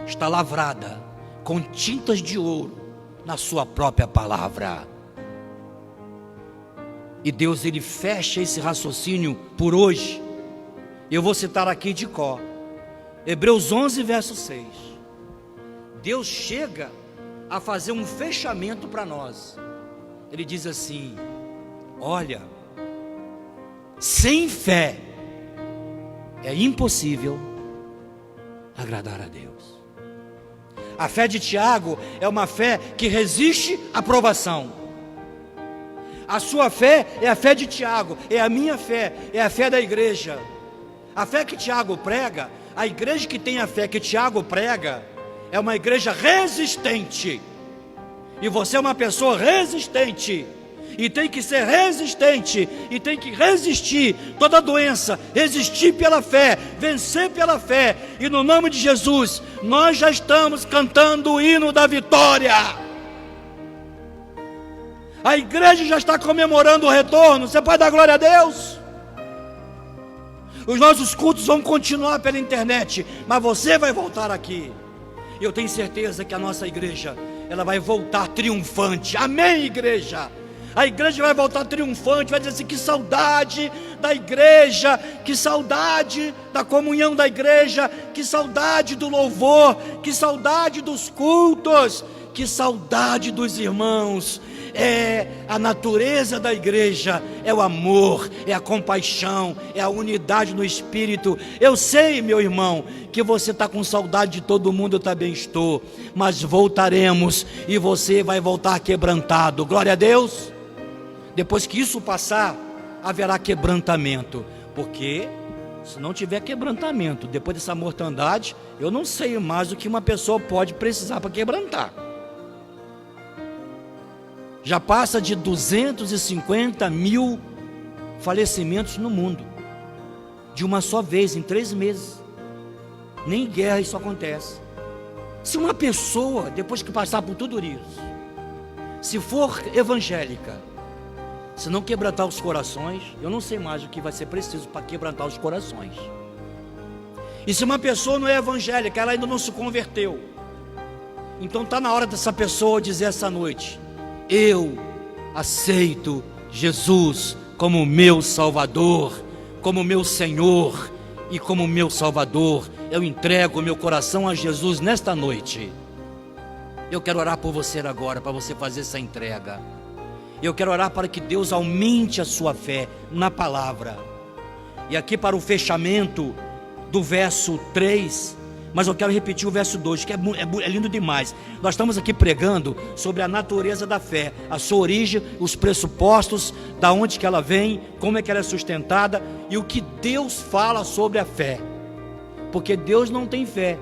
[SPEAKER 1] está lavrada com tintas de ouro na sua própria palavra. E Deus, ele fecha esse raciocínio por hoje. Eu vou citar aqui de cor, Hebreus 11 verso 6. Deus chega a fazer um fechamento para nós. Ele diz assim: olha, sem fé é impossível agradar a Deus. A fé de Tiago é uma fé que resiste à provação. A sua fé é a fé de Tiago, é a minha fé, é a fé da igreja. A fé que Tiago prega, a igreja que tem a fé que Tiago prega, é uma igreja resistente. E você é uma pessoa resistente, e tem que ser resistente, e tem que resistir toda doença, resistir pela fé, vencer pela fé. E no nome de Jesus, nós já estamos cantando o hino da vitória. A igreja já está comemorando o retorno. Você pode dar glória a Deus? Os nossos cultos vão continuar pela internet, mas você vai voltar aqui. E eu tenho certeza que a nossa igreja, ela vai voltar triunfante. Amém, igreja? A igreja vai voltar triunfante, vai dizer assim: que saudade da igreja, que saudade da comunhão da igreja, que saudade do louvor, que saudade dos cultos, que saudade dos irmãos. É a natureza da igreja, é o amor, é a compaixão, é a unidade no espírito. Eu sei, meu irmão, que você está com saudade de todo mundo, eu também estou, mas voltaremos, e você vai voltar quebrantado. Glória a Deus. Depois que isso passar, haverá quebrantamento, porque Se não tiver quebrantamento, depois dessa mortandade, eu não sei mais o que uma pessoa pode precisar para quebrantar. Já passa de 250 mil falecimentos no mundo, de uma só vez, em 3 meses. Nem em guerra isso acontece. Se uma pessoa, depois que passar por tudo isso, se for evangélica, se não quebrantar os corações, eu não sei mais o que vai ser preciso para quebrantar os corações. E se uma pessoa não é evangélica, ela ainda não se converteu, então está na hora dessa pessoa dizer essa noite: eu aceito Jesus como meu Salvador, como meu Senhor e como meu Salvador. Eu entrego o meu coração a Jesus nesta noite. Eu quero orar por você agora, para você fazer essa entrega. Eu quero orar para que Deus aumente a sua fé na palavra. E aqui para o fechamento do verso 3, mas eu quero repetir o verso 2, que é lindo demais. Nós estamos aqui pregando sobre a natureza da fé, a sua origem, os pressupostos, da onde que ela vem, como é que ela é sustentada e o que Deus fala sobre a fé. Porque Deus não tem fé,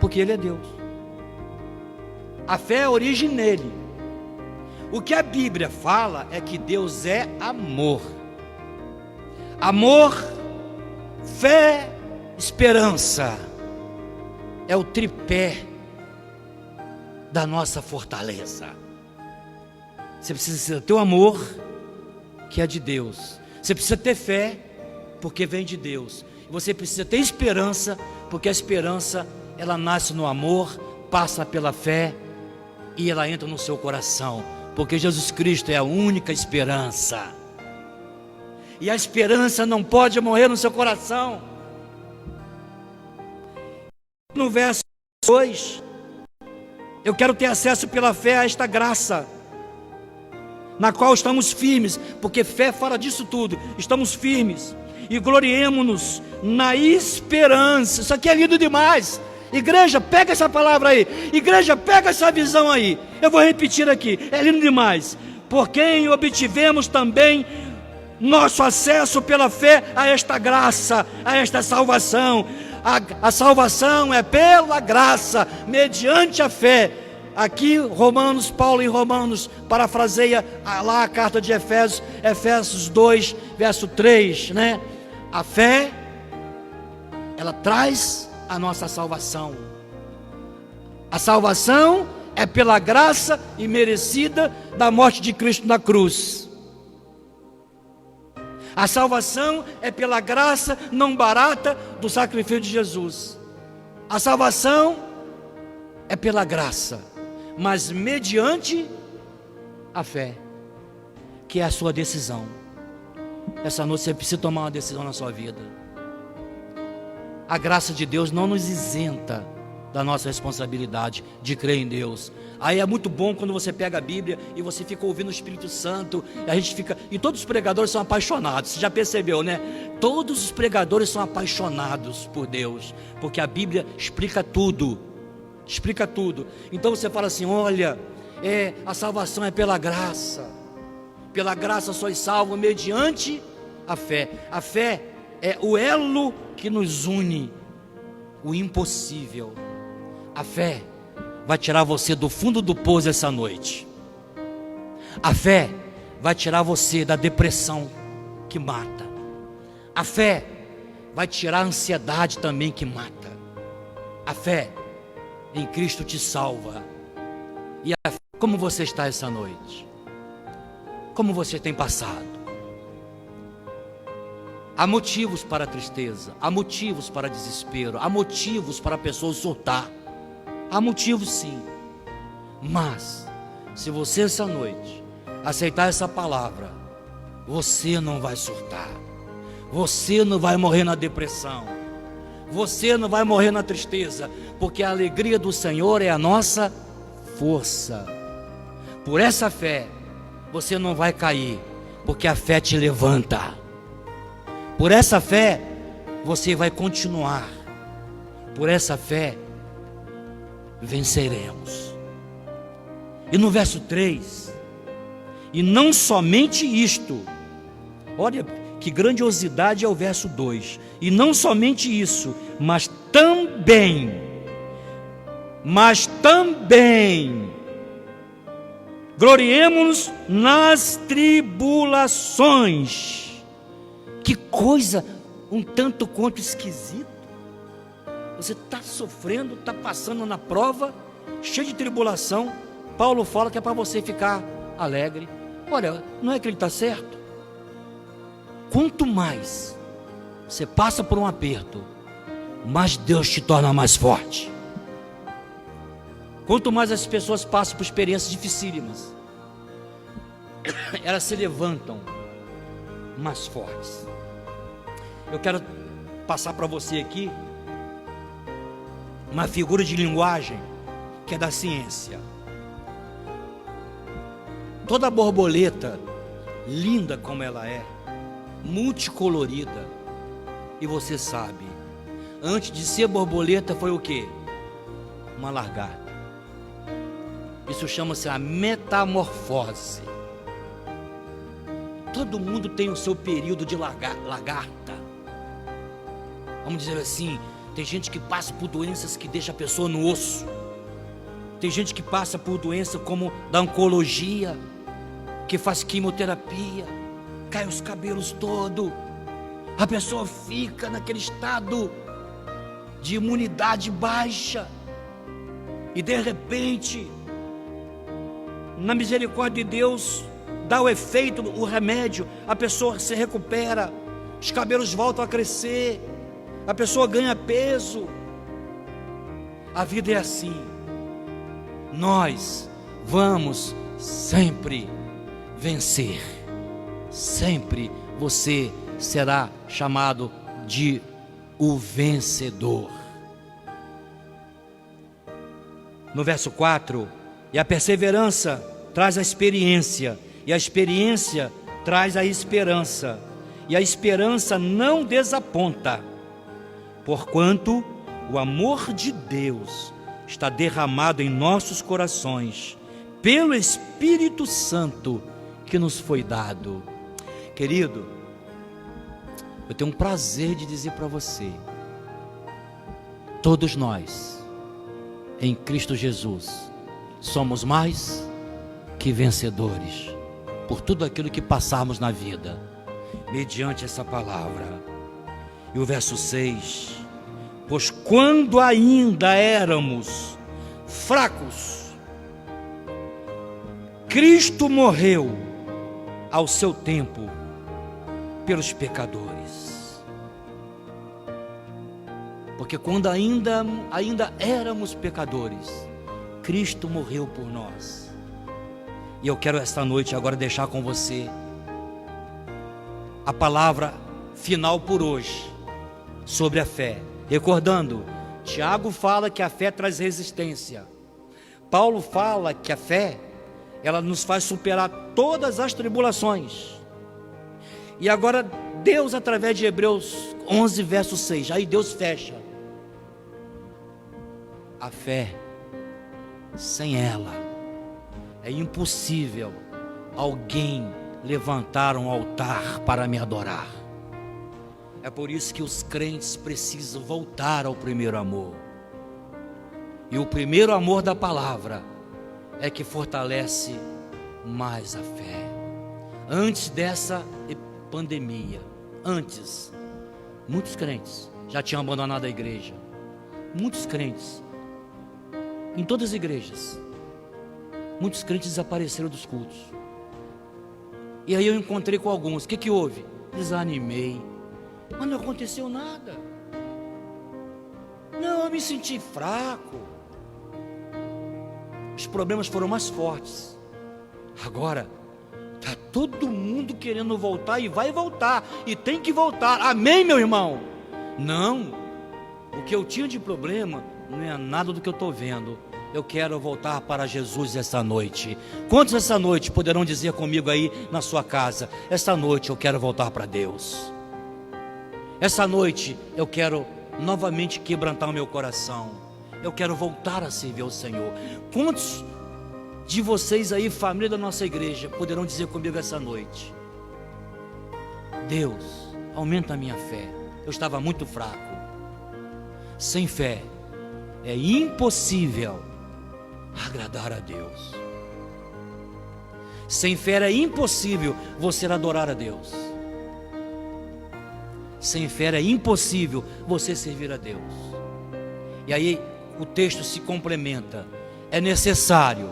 [SPEAKER 1] porque Ele é Deus. A fé é a origem nele. O que a Bíblia fala é que Deus é amor. Amor, fé, esperança. É o tripé da nossa fortaleza. Você precisa ter o amor, que é de Deus. Você precisa ter fé, porque vem de Deus. Você precisa ter esperança, porque a esperança, ela nasce no amor, passa pela fé e ela entra no seu coração, porque Jesus Cristo é a única esperança. E a esperança não pode morrer no seu coração. No verso 2, eu quero ter acesso pela fé a esta graça, na qual estamos firmes, porque fé fala disso tudo. Estamos firmes e gloriemo-nos na esperança. Isso aqui é lindo demais. Igreja, pega essa palavra aí. Igreja, pega essa visão aí. Eu vou repetir aqui, é lindo demais. Por quem obtivemos também nosso acesso pela fé a esta graça, a esta salvação. A salvação é pela graça, mediante a fé. Aqui Paulo em Romanos parafraseia lá a carta de Efésios, Efésios 2, verso 3, né? A fé, ela traz a nossa salvação. A salvação é pela graça imerecida da morte de Cristo na cruz. A salvação é pela graça não barata do sacrifício de Jesus. A salvação é pela graça, mas mediante a fé, que é a sua decisão. Essa noite você precisa tomar uma decisão na sua vida. A graça de Deus não nos isenta da nossa responsabilidade de crer em Deus. Aí é muito bom quando você pega a Bíblia e você fica ouvindo o Espírito Santo, e a gente fica, e todos os pregadores são apaixonados. Você já percebeu, né? Todos os pregadores são apaixonados por Deus, porque a Bíblia explica tudo. Explica tudo. Então você fala assim: olha, a salvação é pela graça. Pela graça sois salvos mediante a fé. A fé é o elo que nos une o impossível. A fé vai tirar você do fundo do poço essa noite. A fé vai tirar você da depressão que mata. A fé vai tirar a ansiedade também que mata. A fé em Cristo te salva. E a fé, como você está essa noite? Como você tem passado? Há motivos para a tristeza, há motivos para desespero, há motivos para a pessoa surtar. Há motivos sim. Mas se você essa noite aceitar essa palavra, você não vai surtar. Você não vai morrer na depressão. Você não vai morrer na tristeza, porque a alegria do Senhor é a nossa força. Por essa fé, você não vai cair, porque a fé te levanta. Por essa fé, você vai continuar. Por essa fé, venceremos. E no verso 3, e não somente isto, olha, que grandiosidade é o verso 2. E não somente isso, mas também gloriemo-nos nas tribulações. Que coisa um tanto quanto esquisito. Você está sofrendo, está passando na prova, cheio de tribulação. Paulo fala que é para você ficar alegre. Olha, não é que ele está certo? Quanto mais você passa por um aperto, mais Deus te torna mais forte. Quanto mais as pessoas passam por experiências dificílimas, elas se levantam mais fortes. Eu quero passar para você aqui uma figura de linguagem que é da ciência. Toda borboleta, linda como ela é, multicolorida, e você sabe, antes de ser borboleta foi o quê? Uma lagarta. Isso chama-se a metamorfose. Todo mundo tem o seu período de lagarta. Vamos dizer assim, tem gente que passa por doenças que deixam a pessoa no osso. Tem gente que passa por doença como da oncologia, que faz quimioterapia, cai os cabelos todo. A pessoa fica naquele estado de imunidade baixa. E de repente, na misericórdia de Deus, dá o efeito, o remédio, a pessoa se recupera, os cabelos voltam a crescer, a pessoa ganha peso. A vida é assim. Nós vamos sempre vencer. Sempre você será chamado de o vencedor. No verso 4, e a perseverança traz a experiência, e a experiência traz a esperança, e a esperança não desaponta, porquanto o amor de Deus está derramado em nossos corações, pelo Espírito Santo que nos foi dado. Querido, eu tenho um prazer de dizer para você, todos nós, em Cristo Jesus, somos mais que vencedores, por tudo aquilo que passarmos na vida, mediante essa palavra. E o verso 6, pois quando ainda éramos fracos, Cristo morreu ao seu tempo pelos pecadores. Porque quando ainda éramos pecadores, Cristo morreu por nós. E eu quero esta noite agora deixar com você a palavra final por hoje sobre a fé. Recordando, Tiago fala que a fé traz resistência. Paulo fala que a fé, ela nos faz superar todas as tribulações. E agora Deus, através de Hebreus 11, verso 6, aí Deus fecha. A fé, sem ela, é impossível alguém levantar um altar para me adorar. É por isso que os crentes precisam voltar ao primeiro amor. E o primeiro amor da palavra é que fortalece mais a fé. Antes dessa pandemia, muitos crentes já tinham abandonado a igreja. Muitos crentes, em todas as igrejas, muitos crentes desapareceram dos cultos. E aí eu encontrei com alguns. O que houve? Desanimei. Mas não aconteceu nada. Não, eu me senti fraco. Os problemas foram mais fortes. Agora está todo mundo querendo voltar, e vai voltar, e tem que voltar. Amém, meu irmão? Não, o que eu tinha de problema não é nada do que eu estou vendo. Eu quero voltar para Jesus essa noite. Quantos essa noite poderão dizer comigo aí na sua casa: essa noite eu quero voltar para Deus? Essa noite eu quero novamente quebrantar o meu coração. Eu quero voltar a servir ao Senhor. Quantos de vocês aí, família da nossa igreja, poderão dizer comigo essa noite: Deus, aumenta a minha fé. Eu estava muito fraco. Sem fé é impossível agradar a Deus. Sem fé é impossível você adorar a Deus. Sem fé é impossível você servir a Deus. E aí o texto se complementa. É necessário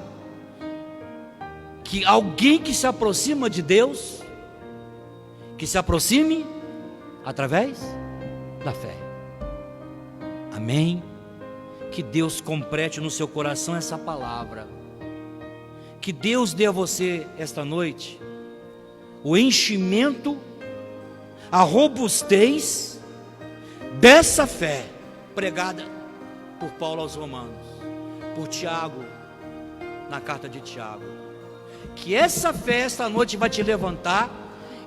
[SPEAKER 1] que alguém que se aproxima de Deus, que se aproxime através da fé. Amém? Que Deus complete no seu coração essa palavra. Que Deus dê a você esta noite o enchimento, a robustez dessa fé pregada por Paulo aos Romanos, por Tiago, na carta de Tiago. Que essa fé esta noite vai te levantar,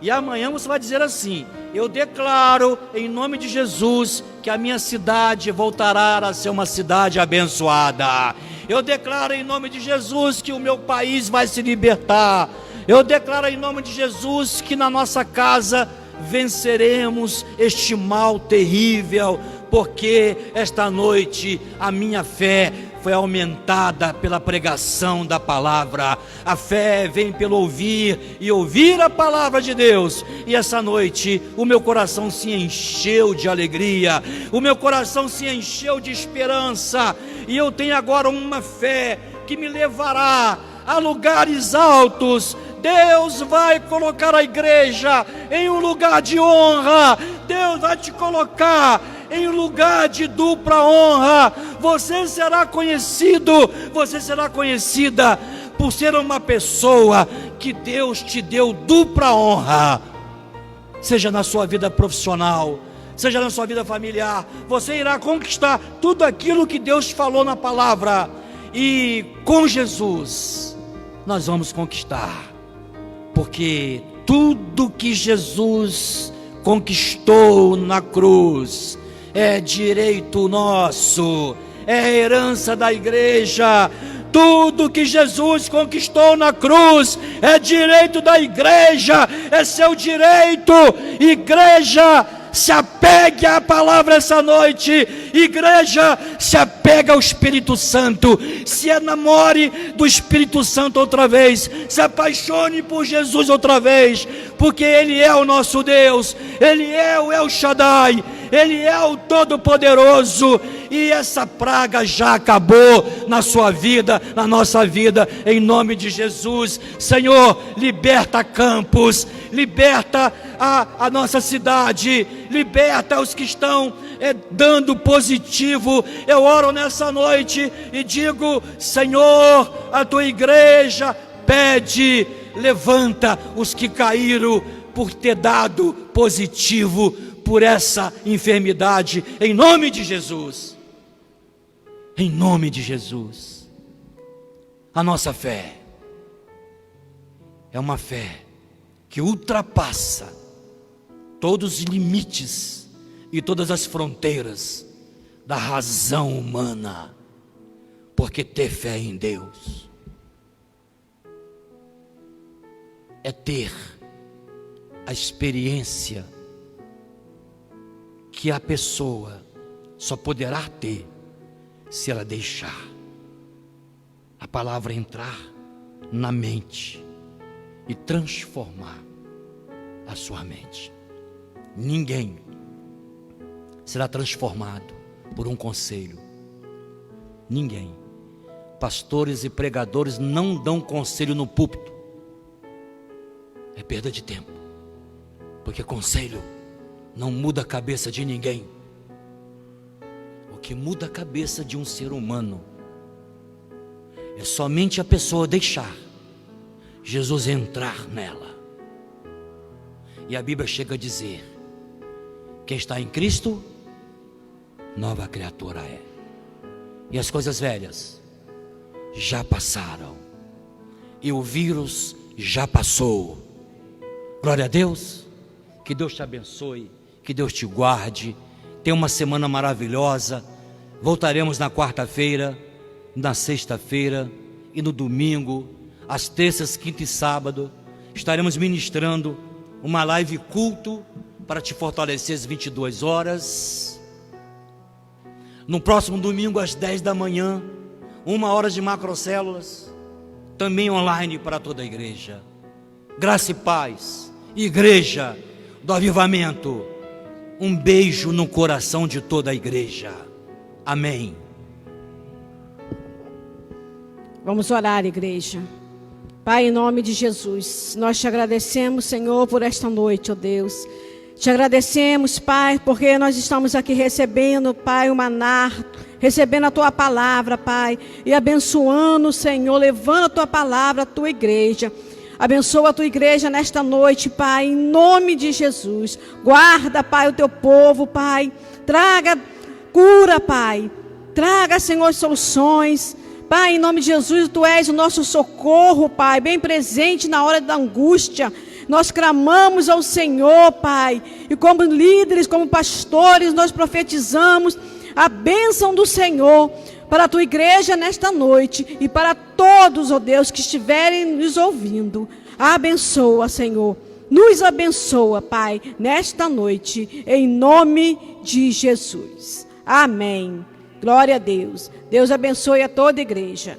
[SPEAKER 1] e amanhã você vai dizer assim: eu declaro em nome de Jesus que a minha cidade voltará a ser uma cidade abençoada. Eu declaro em nome de Jesus que o meu país vai se libertar. Eu declaro em nome de Jesus que na nossa casa venceremos este mal terrível, porque esta noite a minha fé foi aumentada pela pregação da palavra. A fé vem pelo ouvir, e ouvir a palavra de Deus. E essa noite o meu coração se encheu de alegria, o meu coração se encheu de esperança, e eu tenho agora uma fé que me levará a lugares altos. Deus vai colocar a igreja em um lugar de honra. Deus vai te colocar em um lugar de dupla honra. Você será conhecido, você será conhecida por ser uma pessoa que Deus te deu dupla honra. Seja na sua vida profissional, seja na sua vida familiar, você irá conquistar tudo aquilo que Deus falou na palavra. E com Jesus nós vamos conquistar, porque tudo que Jesus conquistou na cruz é direito nosso, é herança da igreja. Tudo que Jesus conquistou na cruz é direito da igreja, é seu direito. Igreja, se apegue à palavra essa noite. Igreja, se apega ao Espírito Santo. Se enamore do Espírito Santo outra vez. Se apaixone por Jesus outra vez, porque Ele é o nosso Deus. Ele é o El Shaddai. Ele é o Todo-Poderoso. E essa praga já acabou na sua vida, na nossa vida, em nome de Jesus. Senhor, liberta Campos, liberta a nossa cidade, liberta os que estão dando positivo. Eu oro nessa noite e digo: Senhor, a tua igreja pede, levanta os que caíram por ter dado positivo por essa enfermidade, em nome de Jesus. Em nome de Jesus. A nossa fé é uma fé que ultrapassa todos os limites e todas as fronteiras da razão humana, porque ter fé em Deus é ter a experiência que a pessoa só poderá ter se ela deixar a palavra entrar na mente e transformar a sua mente. Ninguém será transformado por um conselho. Ninguém. Pastores e pregadores não dão conselho no púlpito. É perda de tempo, porque conselho não muda a cabeça de ninguém. O que muda a cabeça de um ser humano é somente a pessoa deixar Jesus entrar nela. E a Bíblia chega a dizer: quem está em Cristo, nova criatura é. E as coisas velhas já passaram, e o vírus já passou. Glória a Deus. Que Deus te abençoe, que Deus te guarde. Tenha uma semana maravilhosa. Voltaremos na quarta-feira, na sexta-feira e no domingo, às terças, quinta e sábado. Estaremos ministrando uma live culto para te fortalecer às 22 horas. No próximo domingo às 10 da manhã, 1 hora de macrocélulas, também online para toda a igreja. Graça e paz, igreja do avivamento. Um beijo no coração de toda a igreja. Amém.
[SPEAKER 2] Vamos orar, igreja. Pai, em nome de Jesus, nós te agradecemos, Senhor, por esta noite, ó Deus. Te agradecemos, Pai, porque nós estamos aqui recebendo, Pai, o maná, recebendo a Tua palavra, Pai, e abençoando, Senhor, levando a Tua palavra à Tua igreja. Abençoa a Tua igreja nesta noite, Pai, em nome de Jesus. Guarda, Pai, o Teu povo, Pai. Traga cura, Pai. Traga, Senhor, soluções. Pai, em nome de Jesus, Tu és o nosso socorro, Pai, bem presente na hora da angústia. Nós clamamos ao Senhor, Pai, e como líderes, como pastores, nós profetizamos a bênção do Senhor para a Tua igreja nesta noite e para todos, ó Deus, que estiverem nos ouvindo. Abençoa, Senhor. Nos abençoa, Pai, nesta noite, em nome de Jesus. Amém. Glória a Deus. Deus abençoe a toda a igreja.